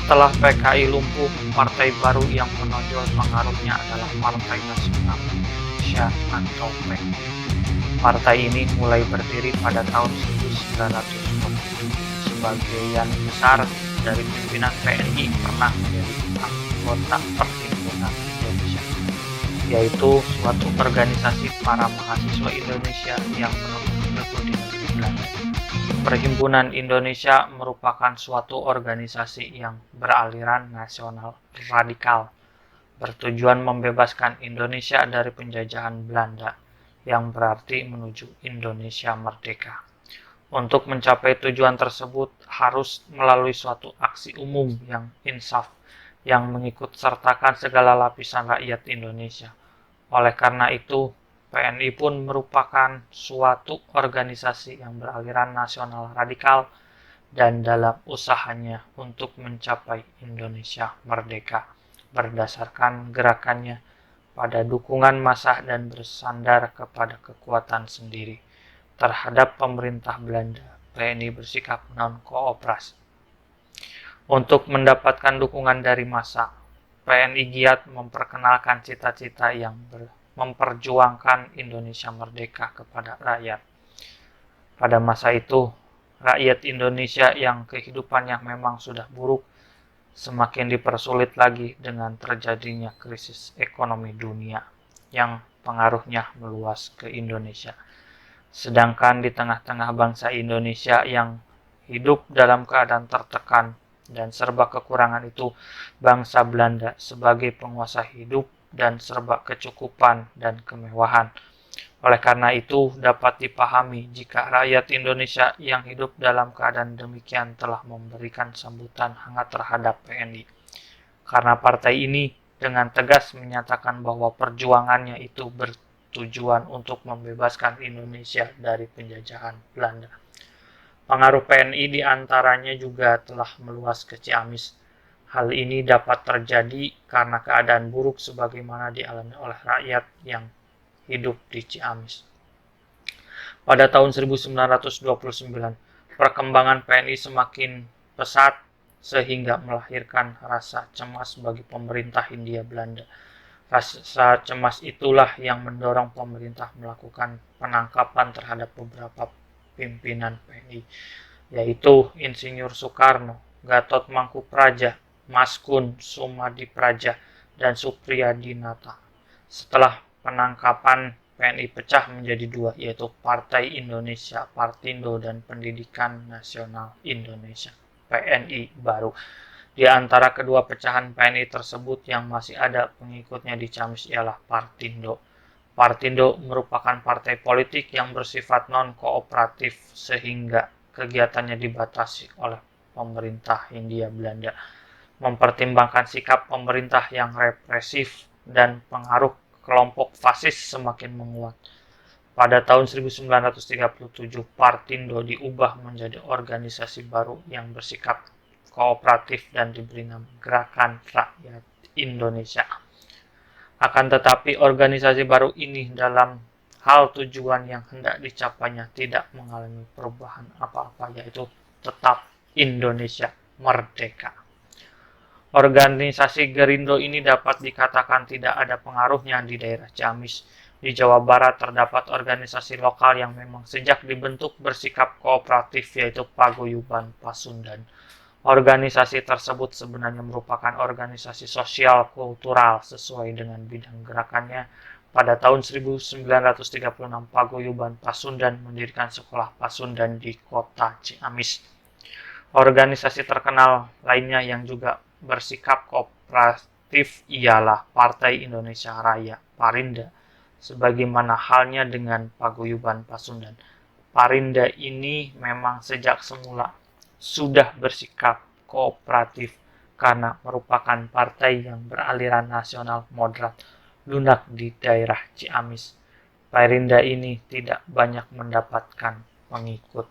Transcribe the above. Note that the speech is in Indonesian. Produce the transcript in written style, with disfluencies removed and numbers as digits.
Setelah PKI lumpuh, partai baru yang menonjol pengaruhnya adalah Partai Nasional Indonesia atau PNI. Partai ini mulai berdiri pada tahun 1920. Sebagian besar dari pimpinan PNI pernah menjadi anggota Perhimpunan Indonesia, yaitu suatu organisasi para mahasiswa Indonesia yang menuntut ilmu di negeri Belanda. Perhimpunan Indonesia merupakan suatu organisasi yang beraliran nasional radikal, bertujuan membebaskan Indonesia dari penjajahan Belanda, yang berarti menuju Indonesia merdeka. Untuk mencapai tujuan tersebut harus melalui suatu aksi umum yang insaf, yang mengikut sertakan segala lapisan rakyat Indonesia. Oleh karena itu, PNI pun merupakan suatu organisasi yang beraliran nasional radikal dan dalam usahanya untuk mencapai Indonesia merdeka berdasarkan gerakannya pada dukungan massa dan bersandar kepada kekuatan sendiri. Terhadap pemerintah Belanda, PNI bersikap non-kooperasi. Untuk mendapatkan dukungan dari massa, PNI giat memperkenalkan cita-cita yang memperjuangkan Indonesia merdeka kepada rakyat. Pada masa itu, rakyat Indonesia yang kehidupannya memang sudah buruk semakin dipersulit lagi dengan terjadinya krisis ekonomi dunia yang pengaruhnya meluas ke Indonesia. Sedangkan di tengah-tengah bangsa Indonesia yang hidup dalam keadaan tertekan dan serba kekurangan itu, bangsa Belanda sebagai penguasa hidup dan serba kecukupan dan kemewahan. Oleh karena itu, dapat dipahami jika rakyat Indonesia yang hidup dalam keadaan demikian telah memberikan sambutan hangat terhadap PNI. Karena partai ini dengan tegas menyatakan bahwa perjuangannya itu tujuan untuk membebaskan Indonesia dari penjajahan Belanda. Pengaruh PNI diantaranya juga telah meluas ke Ciamis. Hal ini dapat terjadi karena keadaan buruk sebagaimana dialami oleh rakyat yang hidup di Ciamis. Pada tahun 1929, perkembangan PNI semakin pesat sehingga melahirkan rasa cemas bagi pemerintah Hindia Belanda. Rasa cemas itulah yang mendorong pemerintah melakukan penangkapan terhadap beberapa pimpinan PNI, yaitu Insinyur Soekarno, Gatot Mangkupraja, Maskun Sumadipraja, dan Supriyadinata. Setelah penangkapan, PNI pecah menjadi dua, yaitu Partai Indonesia Partindo dan Pendidikan Nasional Indonesia PNI baru. Di antara kedua pecahan PNI tersebut yang masih ada pengikutnya di Ciamis ialah Partindo. Partindo merupakan partai politik yang bersifat non-kooperatif sehingga kegiatannya dibatasi oleh pemerintah Hindia Belanda. Mempertimbangkan sikap pemerintah yang represif dan pengaruh kelompok fasis semakin menguat. Pada tahun 1937, Partindo diubah menjadi organisasi baru yang bersikap kooperatif dan diberi nama Gerakan Rakyat Indonesia. Akan tetapi organisasi baru ini dalam hal tujuan yang hendak dicapainya tidak mengalami perubahan apa-apa, yaitu tetap Indonesia merdeka. Organisasi Gerindo ini dapat dikatakan tidak ada pengaruhnya di daerah Ciamis. Di Jawa Barat terdapat organisasi lokal yang memang sejak dibentuk bersikap kooperatif, yaitu Paguyuban Pasundan. Organisasi tersebut sebenarnya merupakan organisasi sosial kultural sesuai dengan bidang gerakannya. Pada tahun 1936, Paguyuban Pasundan mendirikan sekolah Pasundan di kota Ciamis. Organisasi terkenal lainnya yang juga bersikap kooperatif ialah Partai Indonesia Raya, Parinda. Sebagaimana halnya dengan Paguyuban Pasundan, Parinda ini memang sejak semula sudah bersikap kooperatif karena merupakan partai yang beraliran nasional moderat lunak di daerah Ciamis. Parinda ini tidak banyak mendapatkan pengikut.